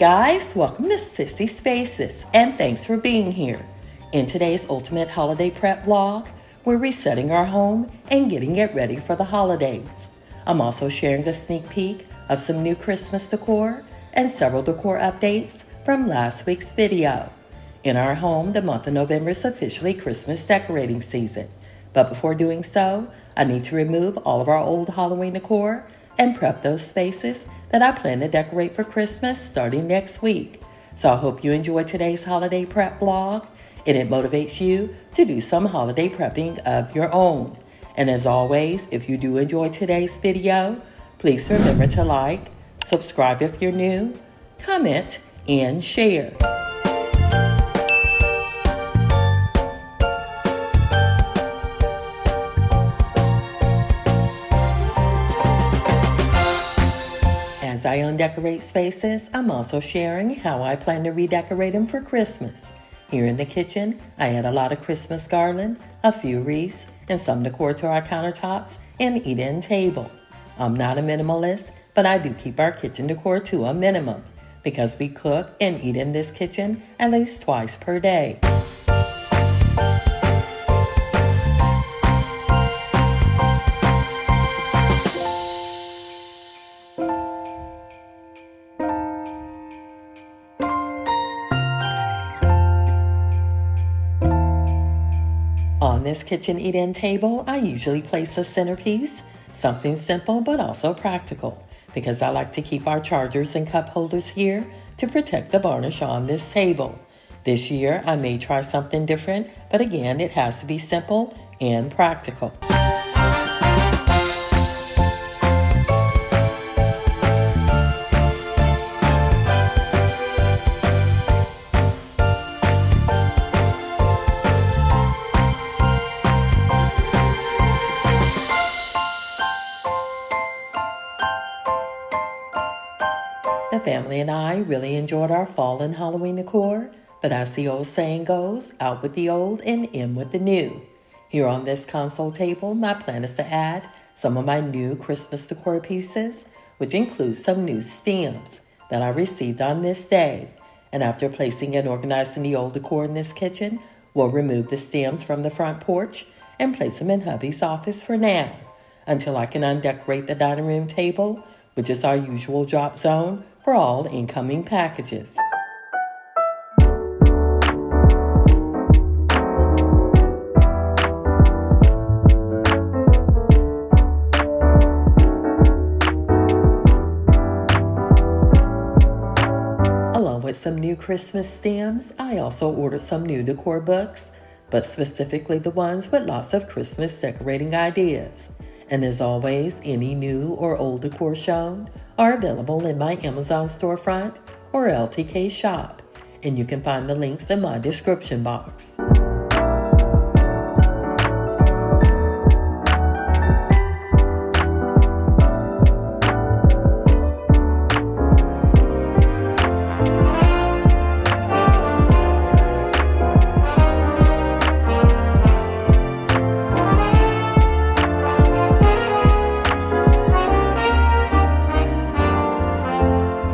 guys, welcome to Sissy Spaces, and thanks for being here. In today's Ultimate Holiday Prep vlog, we're resetting our home and getting it ready for the holidays. I'm also sharing a sneak peek of some new Christmas decor and several decor updates from last week's video. In our home, the month of November is officially Christmas decorating season. But before doing so, I need to remove all of our old Halloween decor and prep those spaces that I plan to decorate for Christmas starting next week. So I hope you enjoy today's holiday prep vlog and it motivates you to do some holiday prepping of your own. And as always, if you do enjoy today's video, please remember to like, subscribe if you're new, comment, and share. As I undecorate spaces, I'm also sharing how I plan to redecorate them for Christmas. Here in the kitchen, I add a lot of Christmas garland, a few wreaths, and some decor to our countertops and eat-in table. I'm not a minimalist, but I do keep our kitchen decor to a minimum because we cook and eat in this kitchen at least twice per day. On this kitchen eat-in table, I usually place a centerpiece, something simple but also practical, because I like to keep our chargers and cup holders here to protect the varnish on this table. This year, I may try something different, but again, it has to be simple and practical. The family and I really enjoyed our fall and Halloween decor, but as the old saying goes, out with the old and in with the new. Here on this console table, my plan is to add some of my new Christmas decor pieces, which includes some new stems that I received on this day. And after placing and organizing the old decor in this kitchen, we'll remove the stems from the front porch and place them in hubby's office for now, until I can undecorate the dining room table, which is our usual drop zone for all incoming packages. Along with some new Christmas stems, I also ordered some new decor books, but specifically the ones with lots of Christmas decorating ideas. And as always, any new or old decor shown are available in my Amazon storefront or LTK shop, and you can find the links in my description box.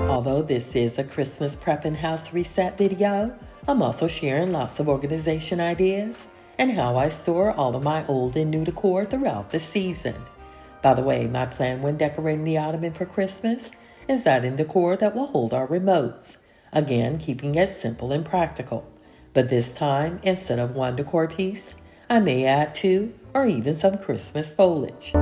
Although this is a Christmas prep and house reset video, I'm also sharing lots of organization ideas and how I store all of my old and new decor throughout the season. By the way, my plan when decorating the ottoman for Christmas is adding decor that will hold our remotes. Again, keeping it simple and practical. But this time, instead of one decor piece, I may add two or even some Christmas foliage.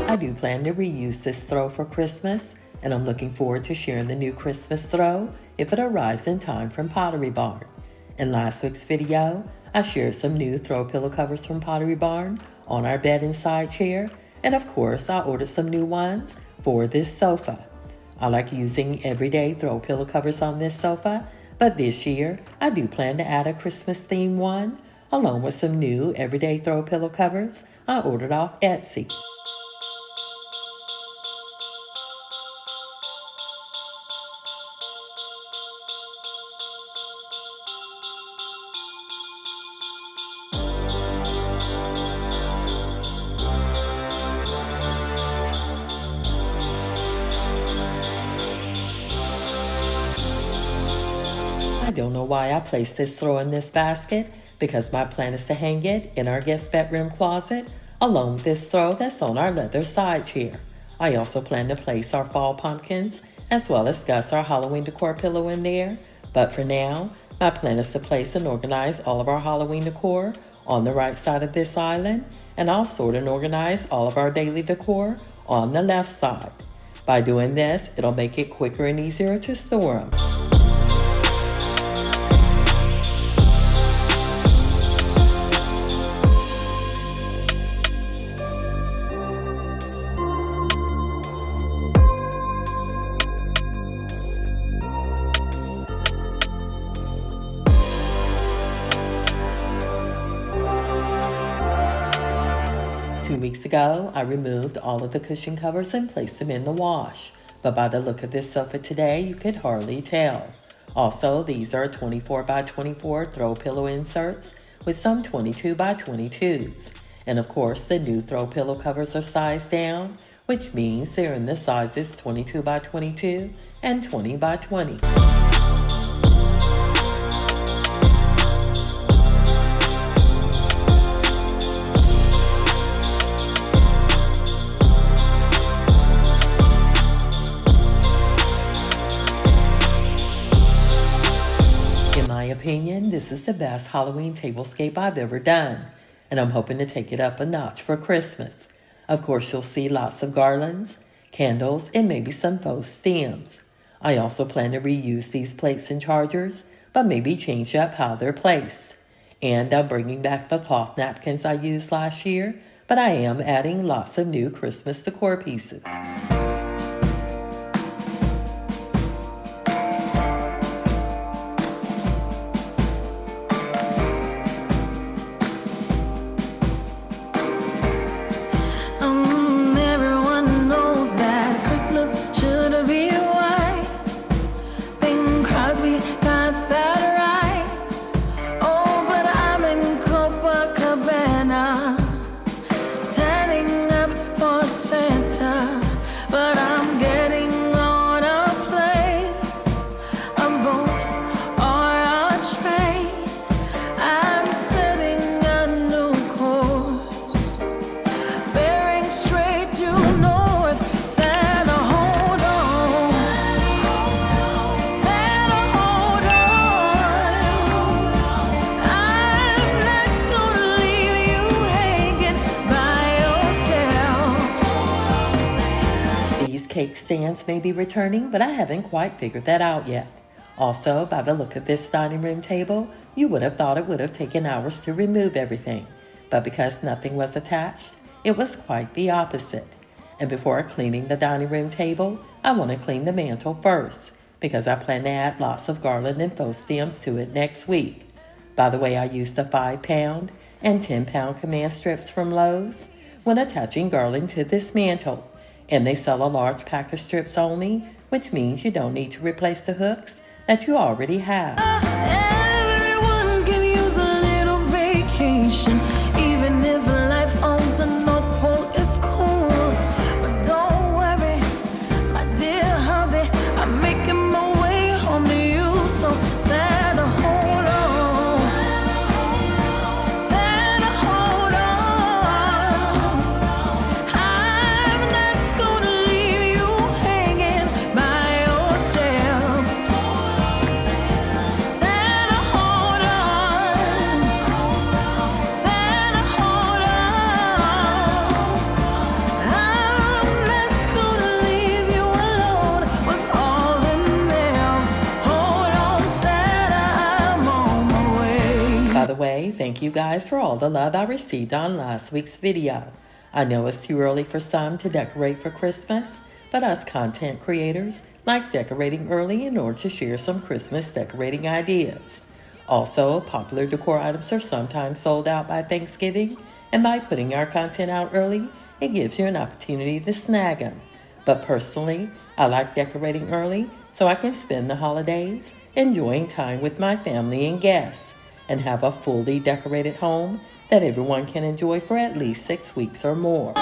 I do plan to reuse this throw for Christmas, and I'm looking forward to sharing the new Christmas throw if it arrives in time from Pottery Barn. In last week's video, I shared some new throw pillow covers from Pottery Barn on our bed and side chair, and of course I ordered some new ones for this sofa. I like using everyday throw pillow covers on this sofa, but this year I do plan to add a Christmas themed one, along with some new everyday throw pillow covers I ordered off Etsy. I don't know why I placed this throw in this basket, because my plan is to hang it in our guest bedroom closet along with this throw that's on our leather side chair. I also plan to place our fall pumpkins as well as Gus, our Halloween decor pillow, in there. But for now, my plan is to place and organize all of our Halloween decor on the right side of this island, and I'll sort and organize all of our daily decor on the left side. By doing this, it'll make it quicker and easier to store them. 2 weeks ago, I removed all of the cushion covers and placed them in the wash, but by the look of this sofa today, you could hardly tell. Also, these are 24 by 24 throw pillow inserts with some 22 by 22s. And of course, the new throw pillow covers are sized down, which means they're in the sizes 22 by 22 and 20 by 20. In my opinion, this is the best Halloween tablescape I've ever done, and I'm hoping to take it up a notch for Christmas. Of course, you'll see lots of garlands, candles, and maybe some faux stems. I also plan to reuse these plates and chargers, but maybe change up how they're placed. And I'm bringing back the cloth napkins I used last year, but I am adding lots of new Christmas decor pieces. Cake stands may be returning, but I haven't quite figured that out yet. Also, by the look of this dining room table, you would have thought it would have taken hours to remove everything, but because nothing was attached, it was quite the opposite. And before cleaning the dining room table, I want to clean the mantel first, because I plan to add lots of garland and faux stems to it next week. By the way, I used the 5-pound and 10-pound command strips from Lowe's when attaching garland to this mantel. And they sell a large pack of strips only, which means you don't need to replace the hooks that you already have. Everyone can use a little vacation, even if life on the North Pole is cool. But don't worry, my dear hubby, I'm making my way home to you. So Santa, hold on. Santa, hold on. I'm not gonna leave you hanging by yourself. Santa, hold on. Santa, hold on. I'm not gonna leave you alone with all them nails. Hold on, Santa, I'm on my way. By the way, thank you guys for all the love I received on last week's video. I know it's too early for some to decorate for Christmas, but us content creators like decorating early in order to share some Christmas decorating ideas. Also, popular decor items are sometimes sold out by Thanksgiving, and by putting our content out early, it gives you an opportunity to snag them. But personally, I like decorating early so I can spend the holidays enjoying time with my family and guests and have a fully decorated home that everyone can enjoy for at least 6 weeks or more.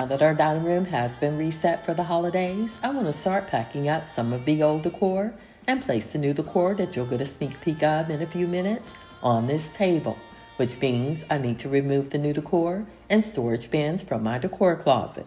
That our dining room has been reset for the holidays, I want to start packing up some of the old decor and place the new decor that you'll get a sneak peek of in a few minutes on this table, which means I need to remove the new decor and storage bins from my decor closet.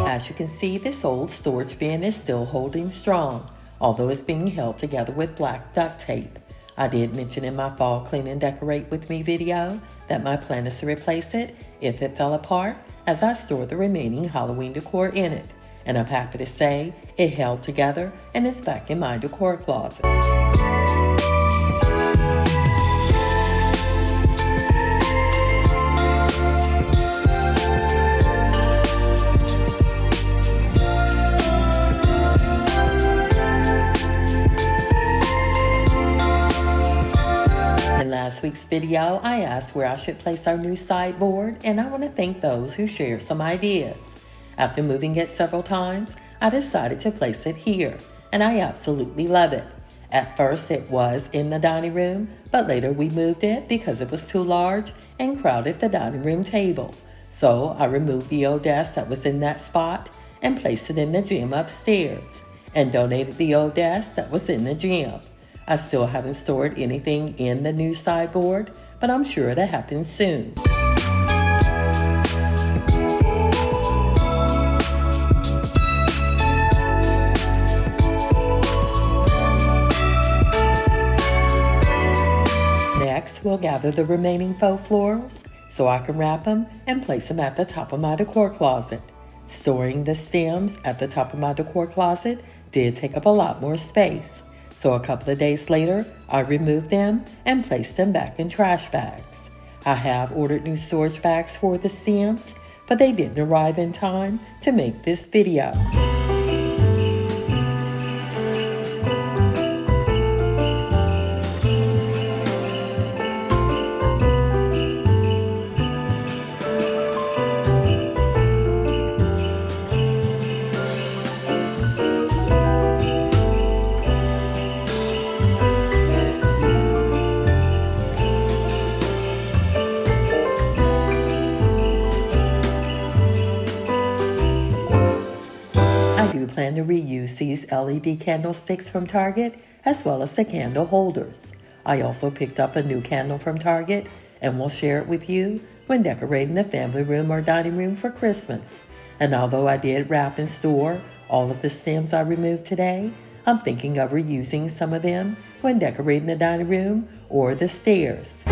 As you can see, this old storage bin is still holding strong, although it's being held together with black duct tape. I did mention in my fall clean and decorate with me video that my plan is to replace it if it fell apart as I store the remaining Halloween decor in it. And I'm happy to say it held together and it's back in my decor closet. In last week's video, I asked where I should place our new sideboard, and I want to thank those who shared some ideas. After moving it several times, I decided to place it here, and I absolutely love it. At first it was in the dining room, but later we moved it because it was too large and crowded the dining room table. So I removed the old desk that was in that spot and placed it in the gym upstairs, and donated the old desk that was in the gym. I still haven't stored anything in the new sideboard, but I'm sure it'll happen soon. Next, we'll gather the remaining faux florals so I can wrap them and place them at the top of my decor closet. Storing the stems at the top of my decor closet did take up a lot more space. So a couple of days later, I removed them and placed them back in trash bags. I have ordered new storage bags for the stems, but they didn't arrive in time to make this video. Plan to reuse these LED candlesticks from Target as well as the candle holders. I also picked up a new candle from Target and will share it with you when decorating the family room or dining room for Christmas. And although I did wrap and store all of the stems I removed today, I'm thinking of reusing some of them when decorating the dining room or the stairs.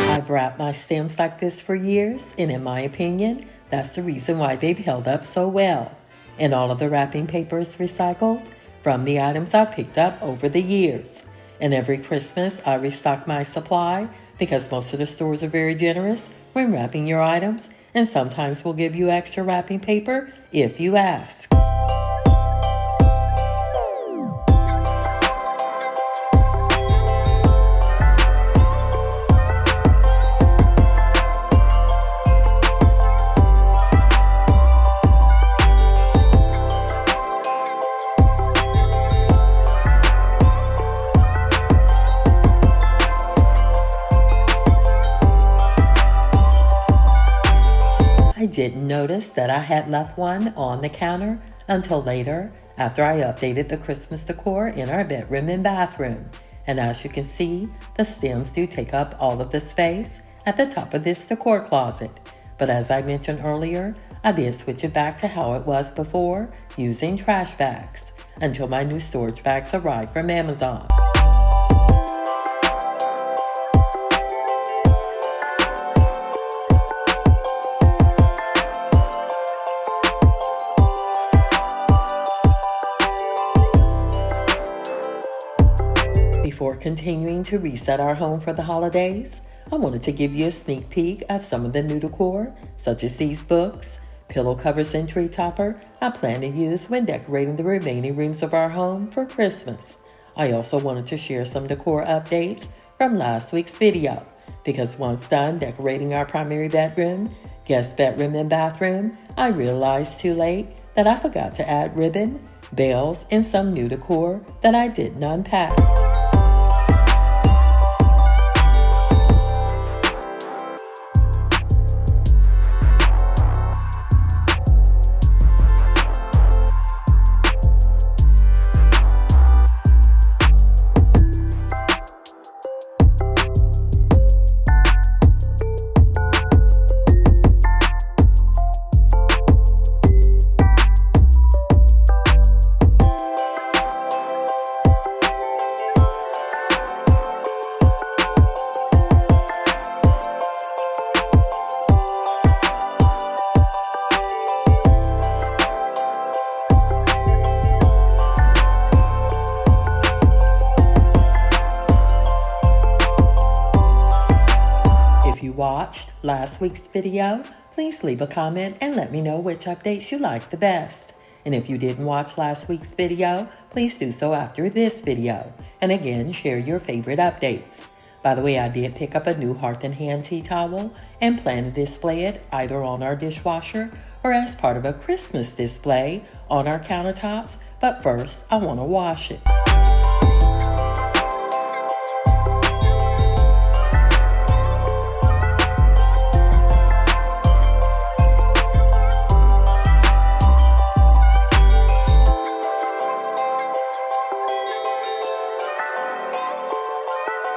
I've wrapped my stems like this for years, and in my opinion, that's the reason why they've held up so well. And all of the wrapping paper is recycled from the items I picked up over the years. And every Christmas, I restock my supply because most of the stores are very generous when wrapping your items, and sometimes will give you extra wrapping paper if you ask. didn't notice that I had left one on the counter until later after I updated the Christmas decor in our bedroom and bathroom. And as you can see, the stems do take up all of the space at the top of this decor closet. But as I mentioned earlier, I did switch it back to how it was before using trash bags until my new storage bags arrived from Amazon. Before continuing to reset our home for the holidays, I wanted to give you a sneak peek of some of the new decor, such as these books, pillow covers, and tree topper I plan to use when decorating the remaining rooms of our home for Christmas. I also wanted to share some decor updates from last week's video, because once done decorating our primary bedroom, guest bedroom, and bathroom, I realized too late that I forgot to add ribbon, bells, and some new decor that I didn't unpack. Watched last week's video, please leave a comment and let me know which updates you liked the best. And if you didn't watch last week's video, please do so after this video. And again, share your favorite updates. By the way, I did pick up a new Hearth and Hand tea towel and plan to display it either on our dishwasher or as part of a Christmas display on our countertops. But first, I want to wash it.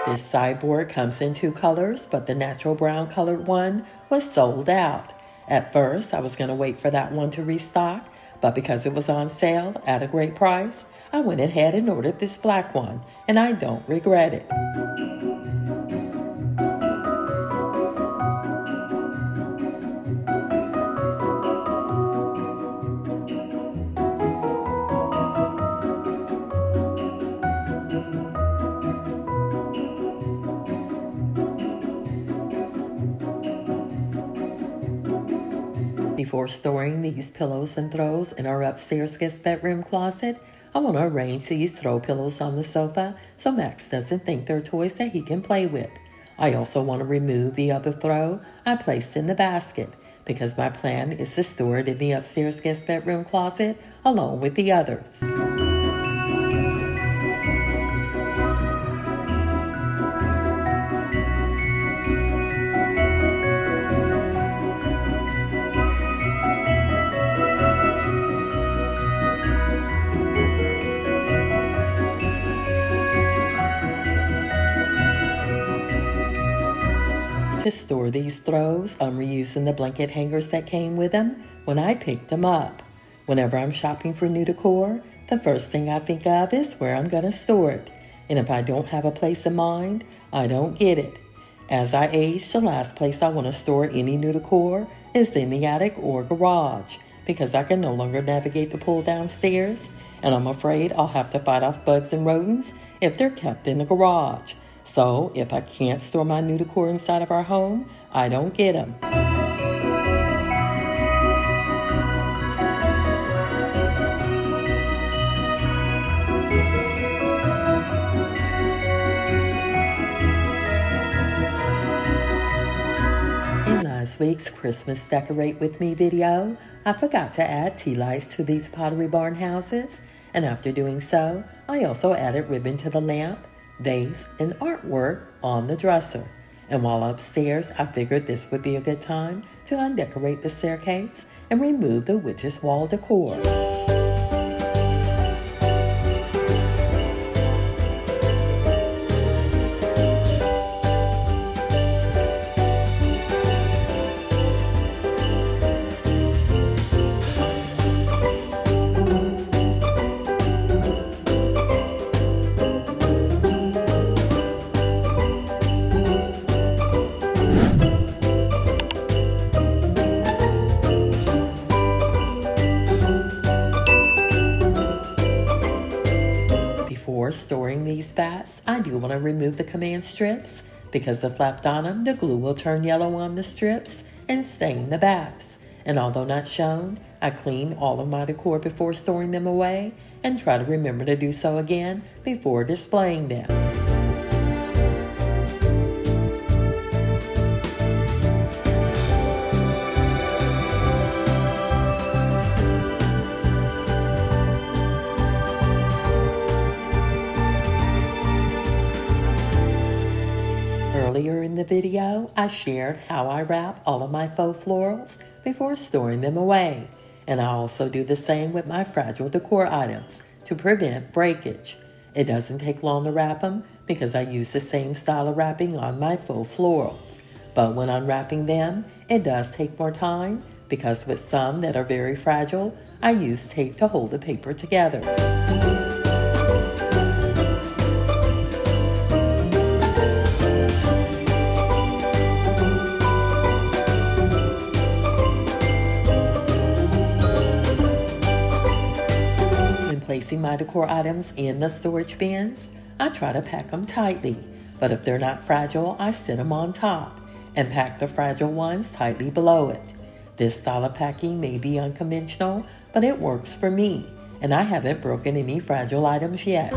This sideboard comes in two colors, but the natural brown colored one was sold out. At first, I was going to wait for that one to restock, but because it was on sale at a great price, I went ahead and ordered this black one, and I don't regret it. Before storing these pillows and throws in our upstairs guest bedroom closet, I want to arrange these throw pillows on the sofa so Max doesn't think they're toys that he can play with. I also want to remove the other throw I placed in the basket because my plan is to store it in the upstairs guest bedroom closet along with the others. To store these throws, I'm reusing the blanket hangers that came with them when I picked them up. Whenever I'm shopping for new decor, the first thing I think of is where I'm going to store it. And if I don't have a place in mind, I don't get it. As I age, the last place I want to store any new decor is in the attic or garage because I can no longer navigate the pull downstairs, and I'm afraid I'll have to fight off bugs and rodents if they're kept in the garage. So, if I can't store my new decor inside of our home, I don't get them. In last week's Christmas Decorate With Me video, I forgot to add tea lights to these Pottery Barn houses, and after doing so, I also added ribbon to the lamp, vase, and artwork on the dresser. And while upstairs, I figured this would be a good time to undecorate the staircase and remove the witch's wall decor. Before storing these bats, I do want to remove the command strips because if left on them, the glue will turn yellow on the strips and stain the bats. And although not shown, I clean all of my decor before storing them away and try to remember to do so again before displaying them. Earlier in the video, I shared how I wrap all of my faux florals before storing them away. And I also do the same with my fragile decor items to prevent breakage. It doesn't take long to wrap them because I use the same style of wrapping on my faux florals. But when unwrapping them, it does take more time because with some that are very fragile, I use tape to hold the paper together. Placing my decor items in the storage bins, I try to pack them tightly, but if they're not fragile, I sit them on top and pack the fragile ones tightly below it. This style of packing may be unconventional, but it works for me, and I haven't broken any fragile items yet.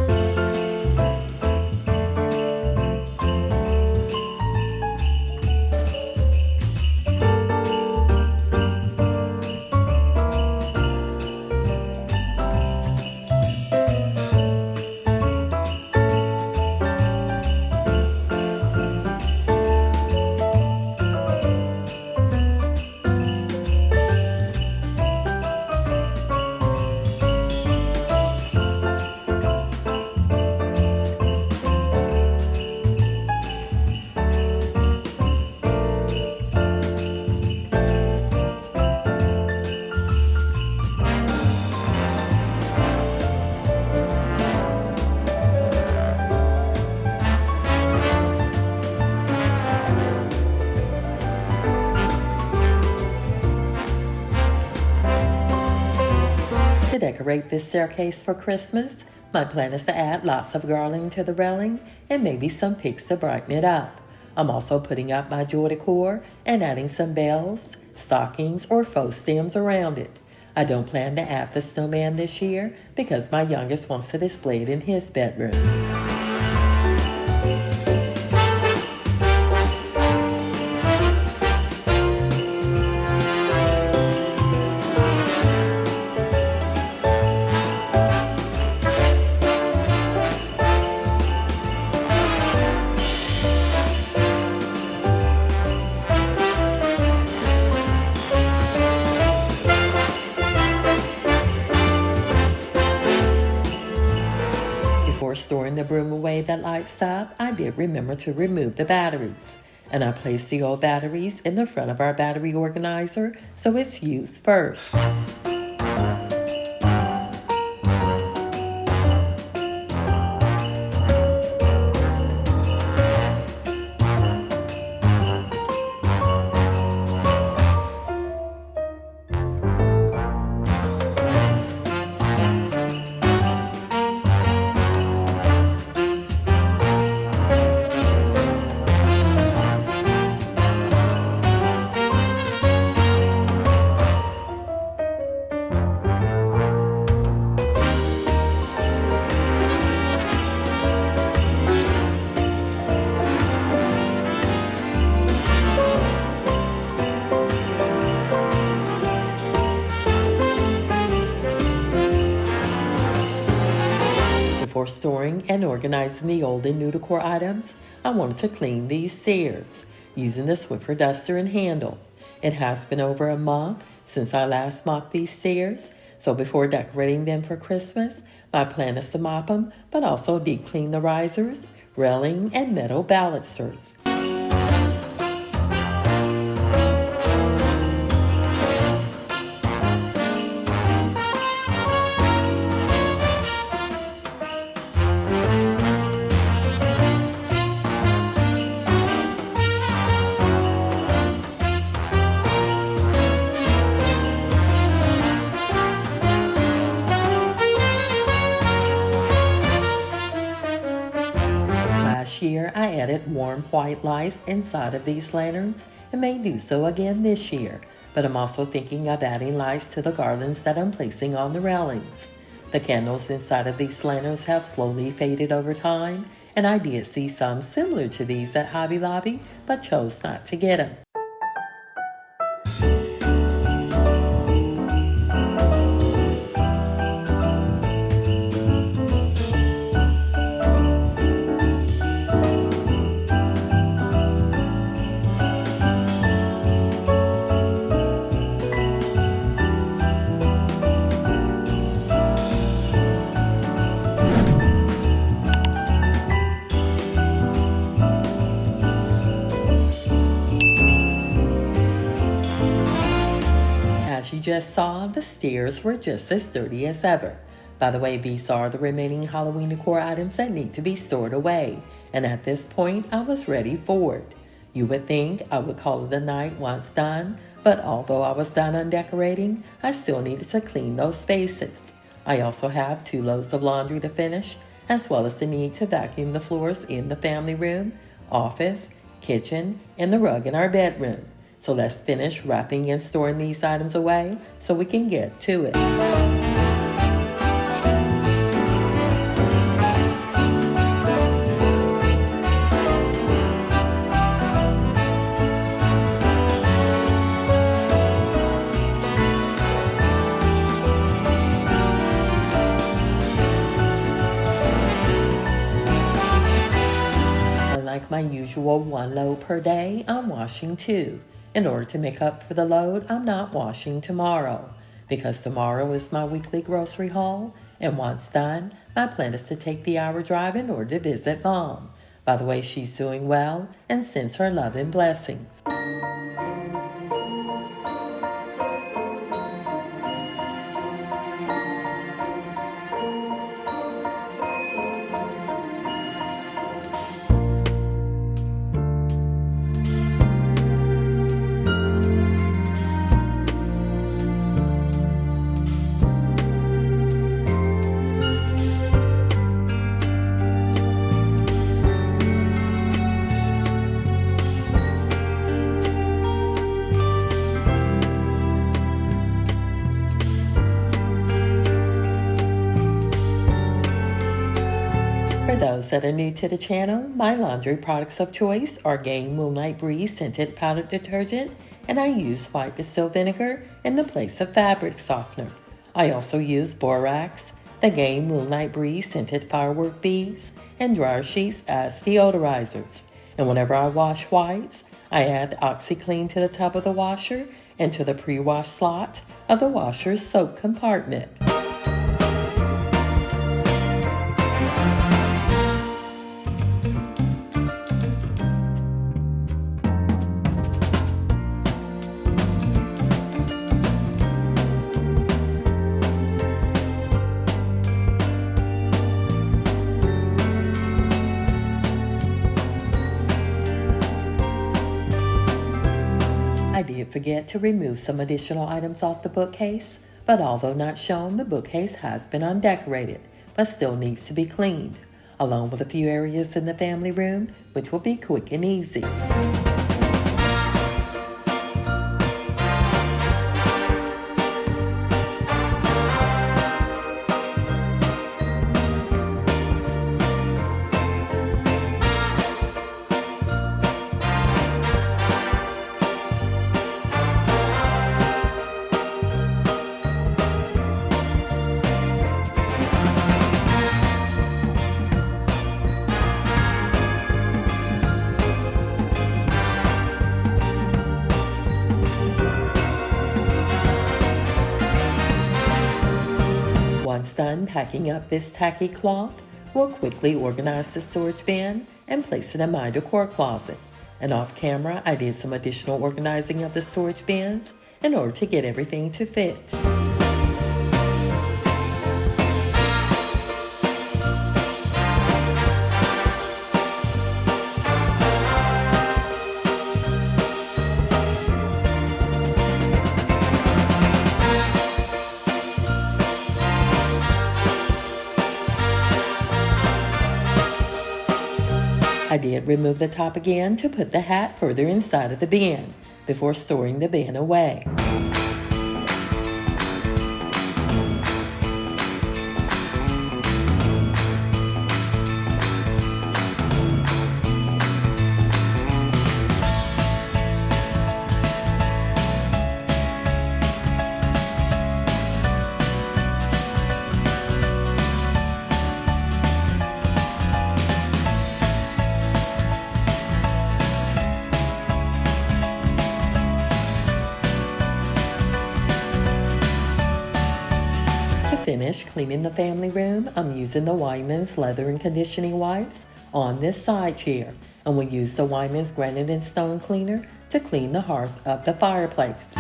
To decorate this staircase for Christmas, my plan is to add lots of garland to the railing and maybe some picks to brighten it up. I'm also putting up my joy decor and adding some bells, stockings, or faux stems around it. I don't plan to add the snowman this year because my youngest wants to display it in his bedroom. Before storing the broom away that lights up, I did remember to remove the batteries. And I placed the old batteries in the front of our battery organizer so it's used first. before storing and organizing the old and new decor items, I wanted to clean these stairs using the Swiffer duster and handle. It has been over a month since I last mopped these stairs, so before decorating them for Christmas, my plan is to mop them, but also deep clean the risers, railing, and metal balusters. Last year, I added warm white lights inside of these lanterns and may do so again this year, but I'm also thinking of adding lights to the garlands that I'm placing on the railings. The candles inside of these lanterns have slowly faded over time, and I did see some similar to these at Hobby Lobby, but chose not to get them. As you just saw, the stairs were just as dirty as ever. By the way, these are the remaining Halloween decor items that need to be stored away, and at this point, I was ready for it. You would think I would call it a night once done, but although I was done on decorating, I still needed to clean those spaces. I also have 2 loads of laundry to finish, as well as the need to vacuum the floors in the family room, office, kitchen, and the rug in our bedroom. So let's finish wrapping and storing these items away so we can get to it. Unlike my usual 1 load per day, I'm washing 2. In order to make up for the load, I'm not washing tomorrow, because tomorrow is my weekly grocery haul, and once done, my plan is to take the hour drive in order to visit Mom. By the way, she's doing well and sends her love and blessings. For those that are new to the channel, my laundry products of choice are Gain Moonlight Breeze Scented Powder Detergent, and I use white distilled vinegar in the place of fabric softener. I also use borax, the Gain Moonlight Breeze Scented Firework Beads, and dryer sheets as deodorizers. And whenever I wash whites, I add OxiClean to the tub of the washer and to the pre-wash slot of the washer's soap compartment. I did forget to remove some additional items off the bookcase, but although not shown, the bookcase has been undecorated, but still needs to be cleaned, along with a few areas in the family room, which will be quick and easy. Once done packing up this tacky cloth, we'll quickly organize the storage bin and place it in my decor closet. And off camera, I did some additional organizing of the storage bins in order to get everything to fit. I did remove the top again to put the hat further inside of the bin before storing the bin away. Finish cleaning the family room, I'm using the Wyman's leather and conditioning wipes on this side chair, and we use the Wyman's granite and stone cleaner to clean the hearth of the fireplace.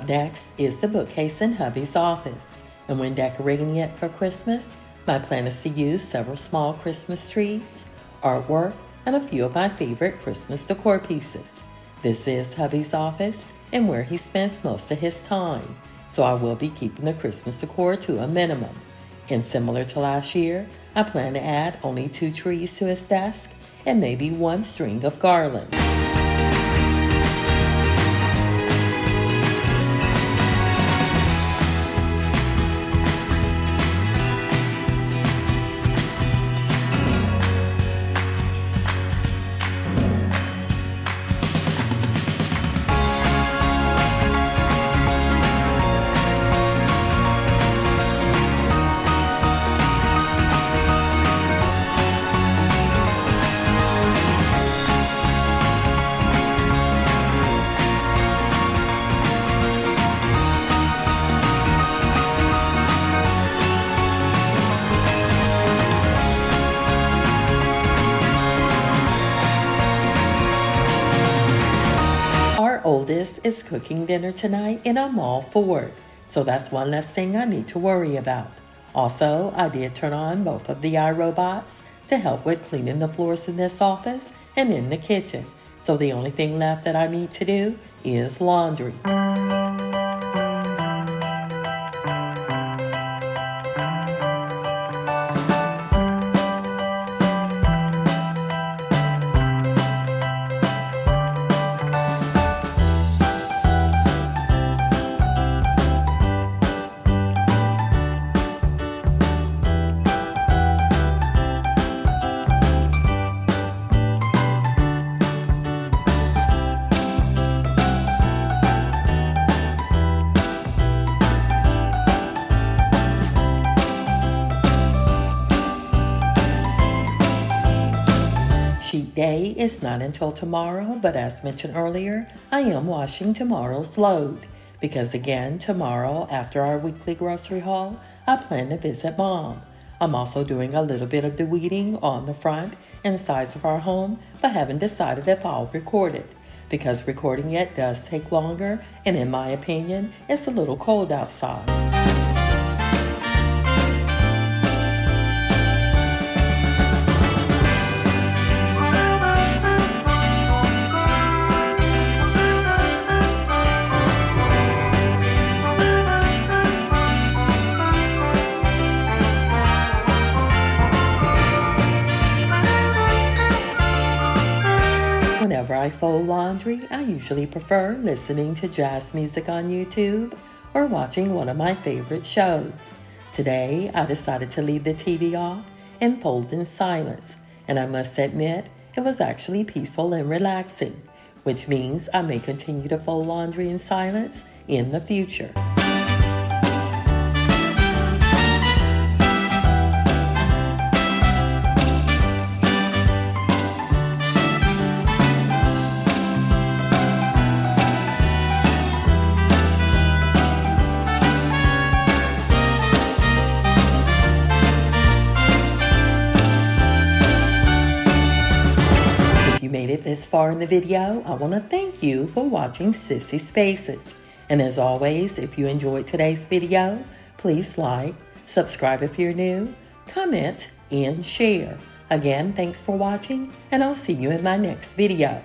Next is the bookcase in hubby's office, and when decorating it for Christmas, my plan is to use several small Christmas trees, artwork, and a few of my favorite Christmas decor pieces. This is hubby's office and where he spends most of his time, so I will be keeping the Christmas decor to a minimum. And similar to last year, I plan to add only 2 trees to his desk and maybe 1 string of garland. Oldest is cooking dinner tonight and I'm all for it, so that's one less thing I need to worry about. Also, I did turn on both of the iRobots to help with cleaning the floors in this office and in the kitchen, so the only thing left that I need to do is laundry. Cheat day is not until tomorrow, but as mentioned earlier, I am washing tomorrow's load because again, tomorrow after our weekly grocery haul, I plan to visit Mom. I'm also doing a little bit of the weeding on the front and size of our home, but haven't decided if I'll record it, because recording it does take longer, and in my opinion, it's a little cold outside. Whenever I fold laundry, I usually prefer listening to jazz music on YouTube or watching one of my favorite shows. Today, I decided to leave the TV off and fold in silence, and I must admit, it was actually peaceful and relaxing, which means I may continue to fold laundry in silence in the future. If you made it this far in the video, I want to thank you for watching Sissy Spaces. And as always, if you enjoyed today's video, please like, subscribe if you're new, comment, and share. Again, thanks for watching, and I'll see you in my next video.